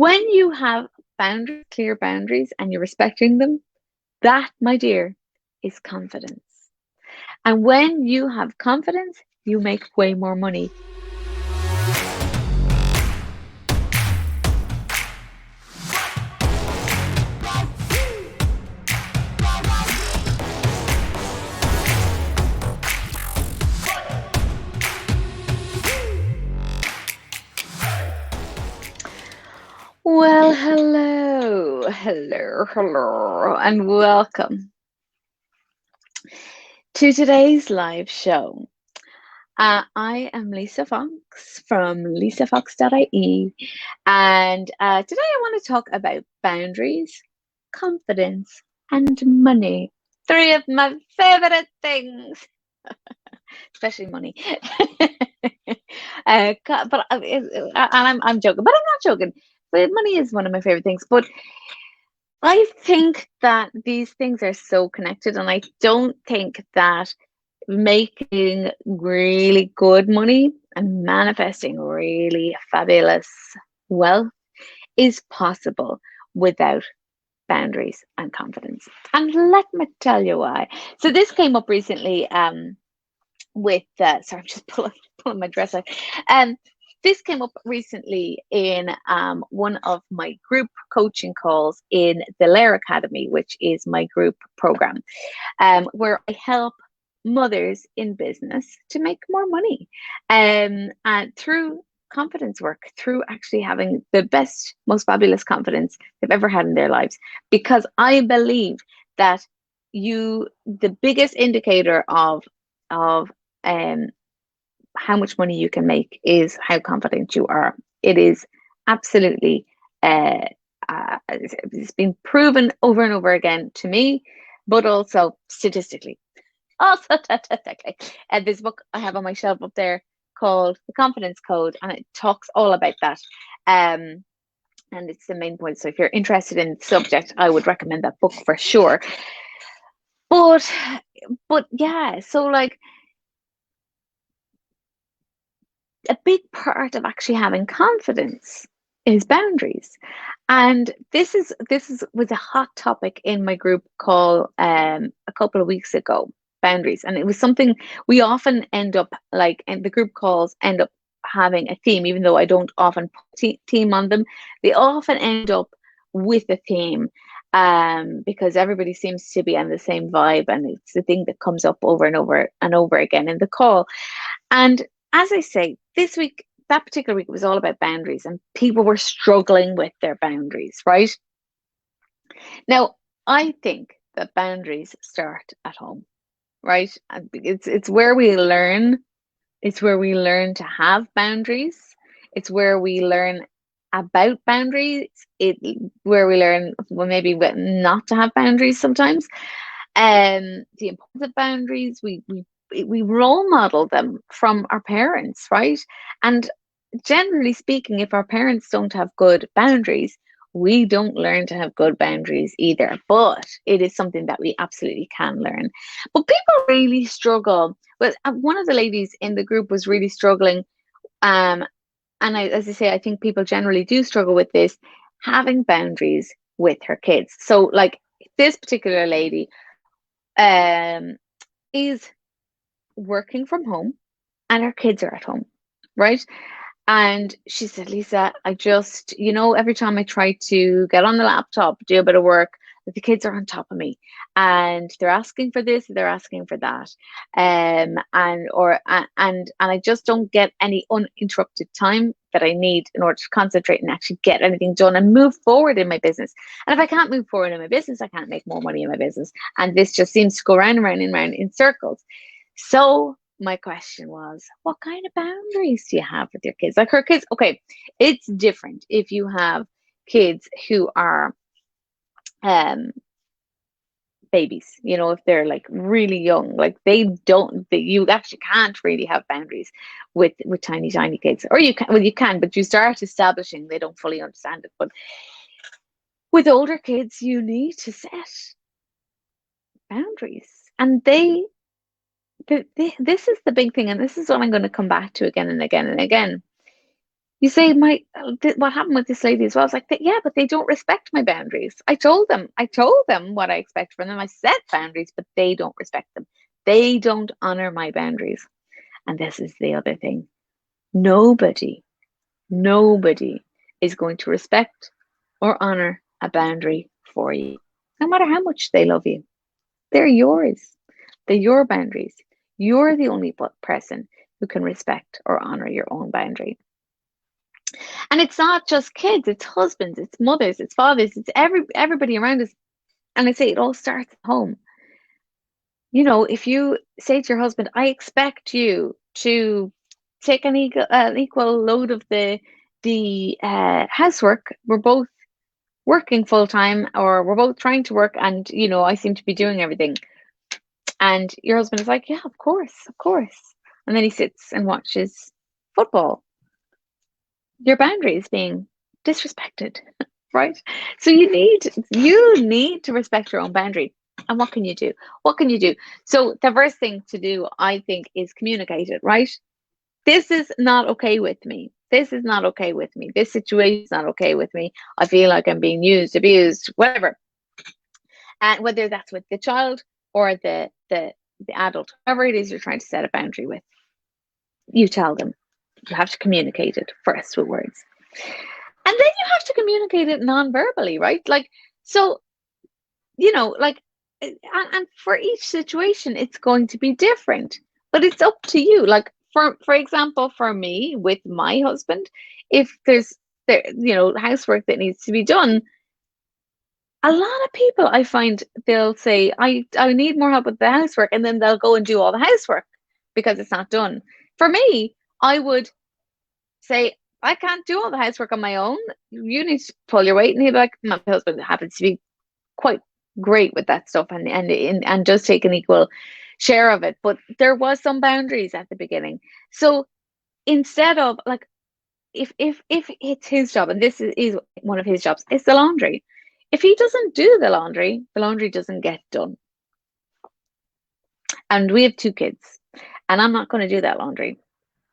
When you have boundaries, clear boundaries, and you're respecting them, that, my dear, is confidence. And when you have confidence, you make way more money. Well, hello, and welcome to today's live show. I am Lisa Fox from lisafox.ie, and today I want to talk about boundaries, confidence, and money. Three of my favorite things, especially money. I'm joking, but I'm not joking. But money is one of my favorite things. But I think that these things are so connected, and I don't think that making really good money and manifesting really fabulous wealth is possible without boundaries and confidence. And let me tell you why. So this came up recently with sorry, I'm just pulling my dress out. Um this came up recently in one of my group coaching calls in the Lair Academy, which is my group program, where I help mothers in business to make more money, and through confidence work, through actually having the best, most fabulous confidence they've ever had in their lives. Because I believe that the biggest indicator of um, how much money you can make is how confident you are. It is absolutely, it's been proven over and over again to me, but also statistically. Also statistically. There's a book I have on my shelf up there called The Confidence Code, and it talks all about that. And it's the main point. So if you're interested in the subject, I would recommend that book for sure. But yeah, so like a big part of actually having confidence is boundaries. And this is was a hot topic in my group call a couple of weeks ago, boundaries. And it was something we often end up like, and the group calls end up having a theme, even though I don't often put theme on them. They often end up with a theme, because everybody seems to be on the same vibe, and it's the thing that comes up over and over and over again in the call. And as I say, this week, that particular week, it was all about boundaries, and people were struggling with their boundaries, right? Now, I think that boundaries start at home, right? And it's where we learn. It's where we learn to have boundaries. It's where we learn about boundaries. It where we learn, well, maybe not to have boundaries sometimes. The importance of boundaries. We role model them from our parents, right? And generally speaking, if our parents don't have good boundaries, we don't learn to have good boundaries either. But it is something that we absolutely can learn. But people really struggle. Well, one of the ladies in the group was really struggling. Um, and as I say, I think people generally do struggle with this, having boundaries with her kids. So, like this particular lady, um, is working from home, and her kids are at home, right? And she said, Lisa, I just, every time I try to get on the laptop, do a bit of work, the kids are on top of me, and they're asking for this, they're asking for that. And I just don't get any uninterrupted time that I need in order to concentrate and actually get anything done and move forward in my business. And if I can't move forward in my business, I can't make more money in my business. And this just seems to go round and round and round in circles. So my question was, what kind of boundaries do you have with your kids? Like her kids, okay, it's different if you have kids who are um babies, if they're like really young, like you actually can't really have boundaries with tiny kids. Or you can, well, you can, but you start establishing, they don't fully understand it. But with older kids, you need to set boundaries. And this is the big thing, and this is what I'm going to come back to again and again and again. You say what happened with this lady as well. I was like, yeah, but they don't respect my boundaries. I told them what I expect from them. I set boundaries, but they don't respect them. They don't honor my boundaries. And this is the other thing. Nobody, nobody is going to respect or honor a boundary for you, no matter how much they love you. They're yours. They're your boundaries. You're the only person who can respect or honor your own boundary. And it's not just kids, it's husbands, it's mothers, it's fathers, it's everybody around us. And I say it all starts at home. You know, if you say to your husband, I expect you to take an equal load of the housework. We're both working full time, or we're both trying to work, and I seem to be doing everything. And your husband is like, yeah, of course, of course. And then he sits and watches football. Your boundary is being disrespected, right? So you need to respect your own boundary. And what can you do? What can you do? So the first thing to do, I think, is communicate it, right? This is not okay with me. This is not okay with me. This situation is not okay with me. I feel like I'm being used, abused, whatever. And whether that's with the child or the adult, whoever it is you're trying to set a boundary with, you tell them. You have to communicate it first with words. And then you have to communicate it non-verbally, right? Like, so, like, and for each situation, it's going to be different, but it's up to you. Like, for example, for me with my husband, if there's housework that needs to be done, a lot of people I find they'll say, I need more help with the housework, and then they'll go and do all the housework because it's not done. For me, I would say, I can't do all the housework on my own. You need to pull your weight. And he'd be like, my husband happens to be quite great with that stuff, and does take an equal share of it. But there was some boundaries at the beginning. So instead of like, if it's his job, and this is one of his jobs, it's the laundry. If he doesn't do the laundry doesn't get done. And we have two kids, and I'm not going to do that laundry.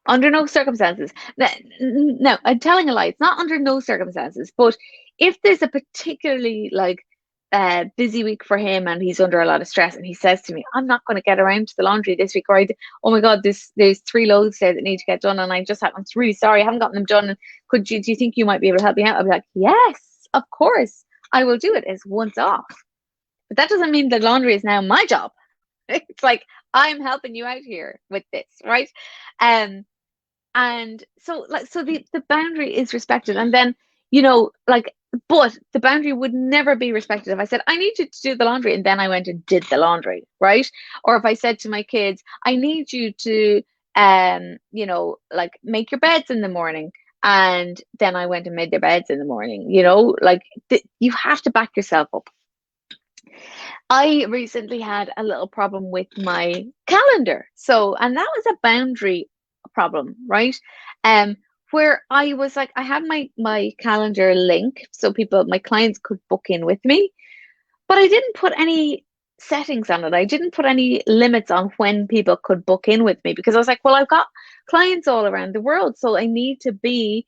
Under no circumstances. No, I'm telling a lie. It's not under no circumstances. But if there's a particularly busy week for him and he's under a lot of stress, and he says to me, I'm not going to get around to the laundry this week, or oh my God, there's 3 loads there that need to get done, and I'm really sorry, I haven't gotten them done. Do you think you might be able to help me out? I'll be like, yes, of course, I will do it as once off. But that doesn't mean the laundry is now my job. It's like, I'm helping you out here with this, right? Um, and so the boundary is respected, and then like, but the boundary would never be respected if I said, I need you to do the laundry, and then I went and did the laundry, right? Or if I said to my kids, I need you to like, make your beds in the morning, and then I went and made their beds in the morning. Like, you have to back yourself up. I recently had a little problem with my calendar. And that was a boundary problem, right? Um, where I was like, I had my calendar link so my clients could book in with me, but I didn't put any settings on it. I didn't put any limits on when people could book in with me, because I was like, well, I've got clients all around the world, so I need to be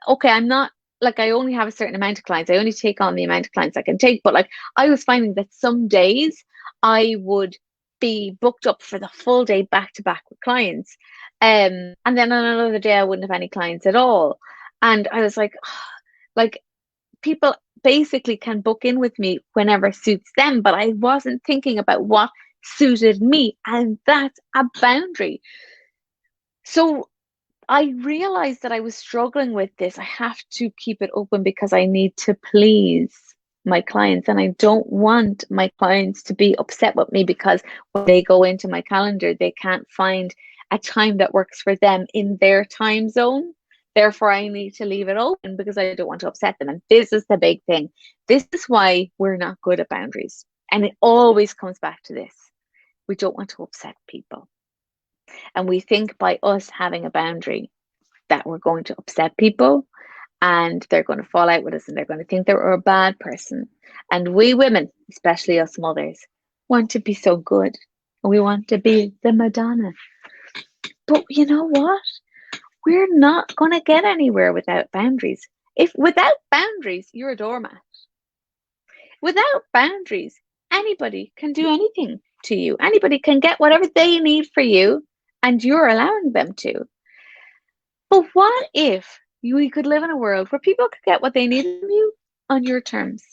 okay. I'm not like, I only have a certain amount of clients. I only take on the amount of clients I can take. But like, I was finding that some days I would be booked up for the full day back to back with clients. And then on another day I wouldn't have any clients at all. And I was like, like, people basically can book in with me whenever suits them, but I wasn't thinking about what suited me. And that's a boundary. So I realized that I was struggling with this. I have to keep it open because I need to please my clients, and I don't want my clients to be upset with me because when they go into my calendar, they can't find a time that works for them in their time zone. Therefore, I need to leave it open because I don't want to upset them. And this is the big thing. This is why we're not good at boundaries. And it always comes back to this. We don't want to upset people. And we think by us having a boundary that we're going to upset people, and they're going to fall out with us, and they're going to think that we're a bad person. And we women, especially us mothers, want to be so good. We want to be the Madonna. But you know what? we're not going to get anywhere without boundaries. If without boundaries, you're a doormat. Without boundaries, anybody can do anything to you. Anybody can get whatever they need for you, and you're allowing them to. But what if we could live in a world where people could get what they need from you on your terms?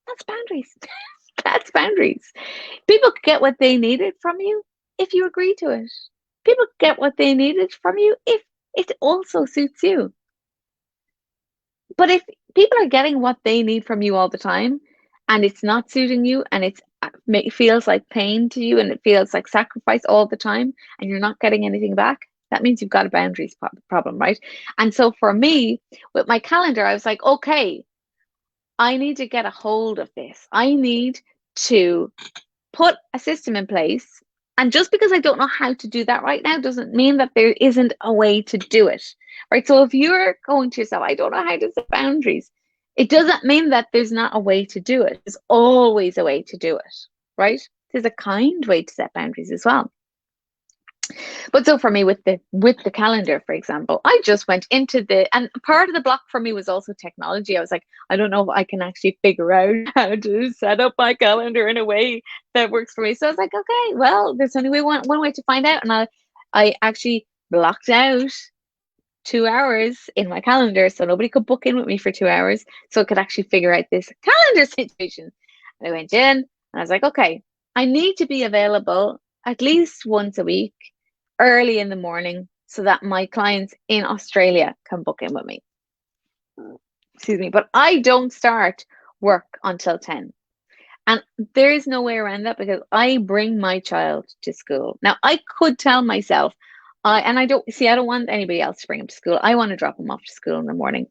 That's boundaries. That's boundaries. People could get what they needed from you if you agree to it. People could get what they needed from you if it also suits you. But if people are getting what they need from you all the time and it's not suiting you and it feels like pain to you and it feels like sacrifice all the time and you're not getting anything back, that means you've got a boundaries problem, right? And so for me, with my calendar, I was like, okay, I need to get a hold of this. I need to put a system in place. And just because I don't know how to do that right now doesn't mean that there isn't a way to do it, right? So if you're going to yourself, I don't know how to set boundaries, it doesn't mean that there's not a way to do it. There's always a way to do it, right? There's a kind way to set boundaries as well. But so for me with the calendar, for example, I just went into and part of the block for me was also technology. I was like, I don't know if I can actually figure out how to set up my calendar in a way that works for me. So I was like, okay, well, there's only one way to find out. And I actually blocked out 2 hours in my calendar so nobody could book in with me for 2 hours so I could actually figure out this calendar situation. And I went in and I was like, okay, I need to be available at least once a week early in the morning so that my clients in Australia can book in with me. Excuse me, but I don't start work until 10. And there is no way around that because I bring my child to school. Now, I could tell myself, and I don't want anybody else to bring him to school. I want to drop him off to school in the morning.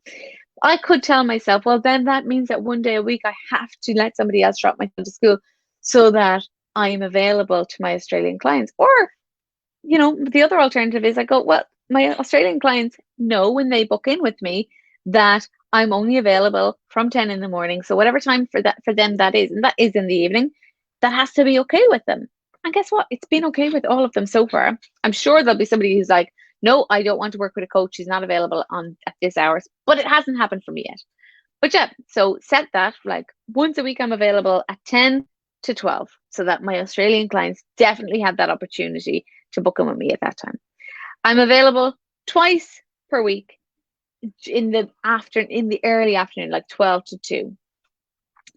I could tell myself, well, then that means that one day a week I have to let somebody else drop my child to school so that I'm available to my Australian clients. Or the other alternative is I go, well, my Australian clients know when they book in with me that I'm only available from 10 in the morning. So whatever time for them that is, and that is in the evening, that has to be okay with them. And guess what? It's been okay with all of them so far. I'm sure there'll be somebody who's like, no, I don't want to work with a coach who's not available at this hours, but it hasn't happened for me yet. But yeah, so set that like once a week I'm available at 10 to 12 so that my Australian clients definitely have that opportunity to book in with me at that time. I'm available twice per week in the early afternoon, like 12 to 2,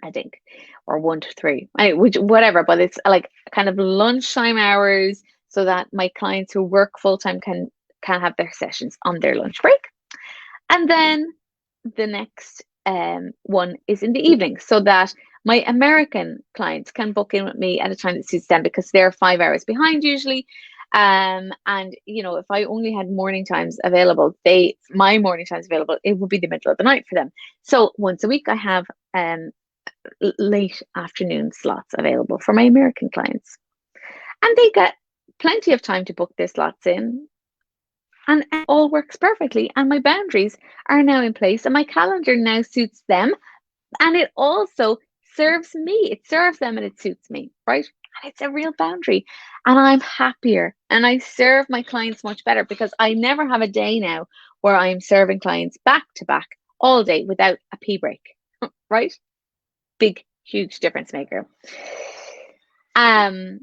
I think, or 1 to 3, whatever, but it's like kind of lunchtime hours so that my clients who work full time can have their sessions on their lunch break. And then the next one is in the evening so that my American clients can book in with me at a time that suits them because they're 5 hours behind usually. And if I only had morning times available, my morning times available, it would be the middle of the night for them. So once a week I have late afternoon slots available for my American clients. And they get plenty of time to book their slots in. And it all works perfectly. And my boundaries are now in place. And my calendar now suits them. And it also serves me. It serves them and it suits me, right? And it's a real boundary. And I'm happier. And I serve my clients much better because I never have a day now where I'm serving clients back to back all day without a pee break, right? Big, huge difference maker. And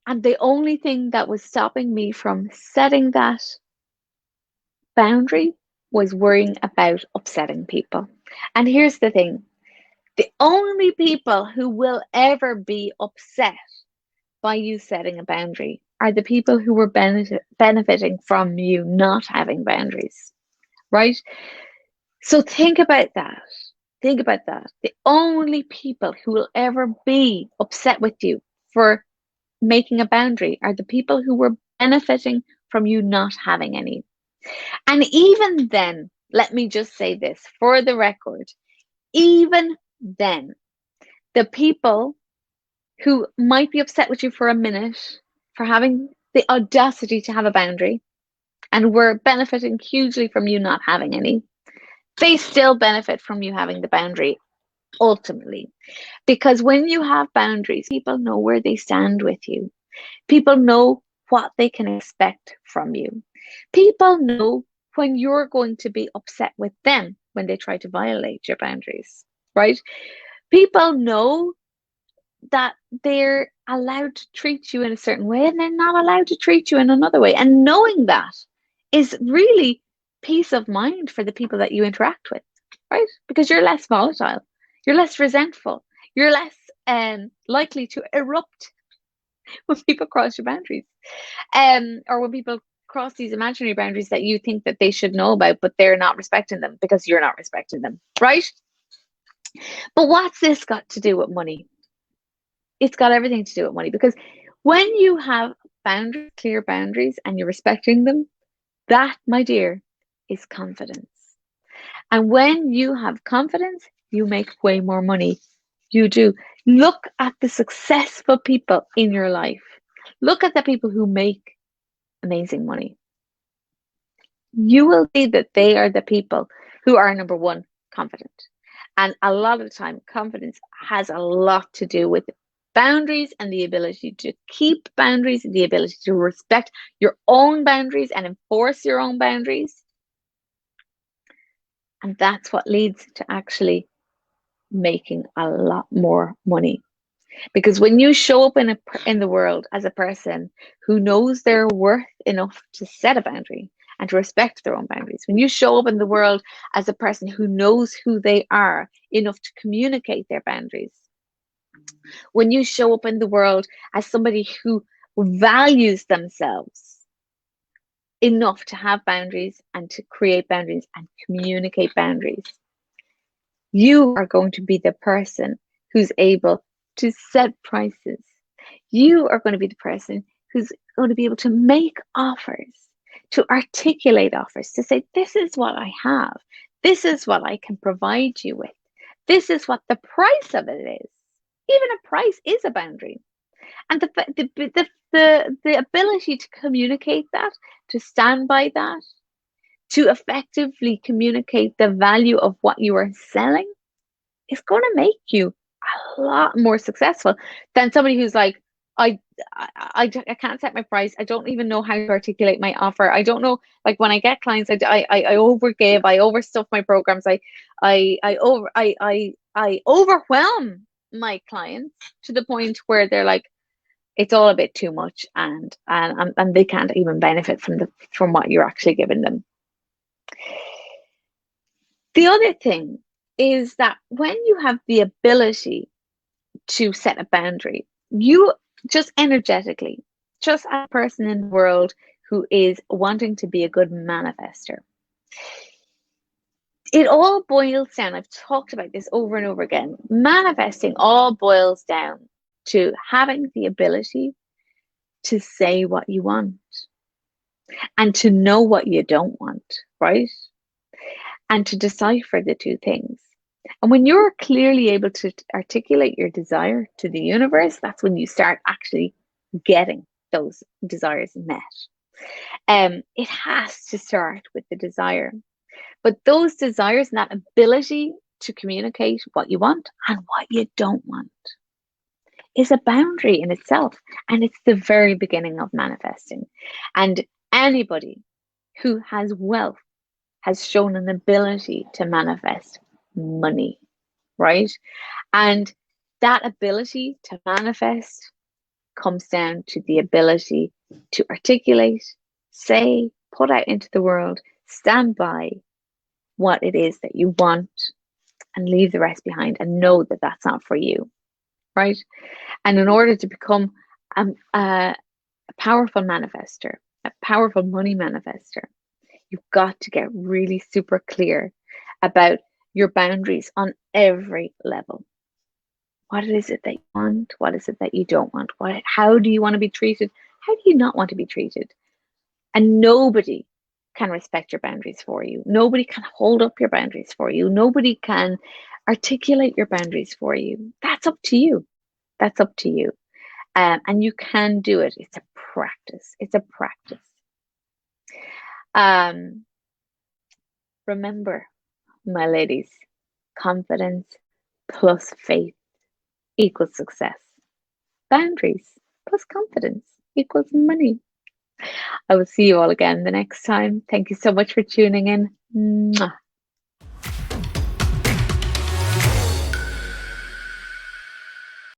the only thing that was stopping me from setting that boundary was worrying about upsetting people. And here's the thing. The only people who will ever be upset by you setting a boundary are the people who were benefiting from you not having boundaries, right? So think about that. Think about that. The only people who will ever be upset with you for making a boundary are the people who were benefiting from you not having any. And even then, let me just say this for the record, even then, the people who might be upset with you for a minute for having the audacity to have a boundary and were benefiting hugely from you not having any, they still benefit from you having the boundary ultimately. Because when you have boundaries, people know where they stand with you. People know what they can expect from you. People know when you're going to be upset with them when they try to violate your boundaries, right? People know that they're allowed to treat you in a certain way and they're not allowed to treat you in another way. And knowing that is really peace of mind for the people that you interact with, right? Because you're less volatile, you're less resentful, you're less likely to erupt when people cross your boundaries, or when people cross these imaginary boundaries that you think that they should know about, but they're not respecting them because you're not respecting them, right? But what's this got to do with money? It's got everything to do with money, because when you have boundaries, clear boundaries, and you're respecting them, that, my dear, is confidence. And when you have confidence, you make way more money. You do. Look at the successful people in your life. Look at the people who make amazing money. You will see that they are the people who are, number one, confident. And a lot of the time, confidence has a lot to do with boundaries and the ability to keep boundaries, and the ability to respect your own boundaries and enforce your own boundaries. And that's what leads to actually making a lot more money. Because when you show up in the world as a person who knows their worth enough to set a boundary and to respect their own boundaries, when you show up in the world as a person who knows who they are enough to communicate their boundaries, when you show up in the world as somebody who values themselves enough to have boundaries and to create boundaries and communicate boundaries, you are going to be the person who's able to set prices. You are going to be the person who's going to be able to make offers, to articulate offers, to say, this is what I have. This is what I can provide you with. This is what the price of it is. Even a price is a boundary. And the ability to communicate that, to stand by that, to effectively communicate the value of what you are selling is going to make you a lot more successful than somebody who's like, I can't set my price. I don't even know how to articulate my offer. I don't know. Like when I get clients, I overgive. I overstuff my programs. I overwhelm my clients to the point where they're like, it's all a bit too much, and they can't even benefit from what you're actually giving them. The other thing is that when you have the ability to set a boundary, you just energetically, just a person in the world who is wanting to be a good manifester, it all boils down. I've talked about this over and over again. Manifesting all boils down to having the ability to say what you want and to know what you don't want, right? And to decipher the two things. And when you're clearly able to articulate your desire to the universe, that's when you start actually getting those desires met. It has to start with the desire. But those desires and that ability to communicate what you want and what you don't want is a boundary in itself. And it's the very beginning of manifesting. And anybody who has wealth has shown an ability to manifest money, right? And that ability to manifest comes down to the ability to articulate, say, put out into the world, stand by what it is that you want and leave the rest behind and know that that's not for you, right? And in order to become a powerful manifester, a powerful money manifester, you've got to get really super clear about your boundaries on every level. What is it that you want? What is it that you don't want? How do you want to be treated? How do you not want to be treated? And nobody can respect your boundaries for you. Nobody can hold up your boundaries for you. Nobody can articulate your boundaries for you. That's up to you. That's up to you. And you can do it. It's a practice. It's a practice. Remember, my ladies, confidence plus faith equals success. Boundaries plus confidence equals money. I will see you all again the next time. Thank you so much for tuning in. Mwah.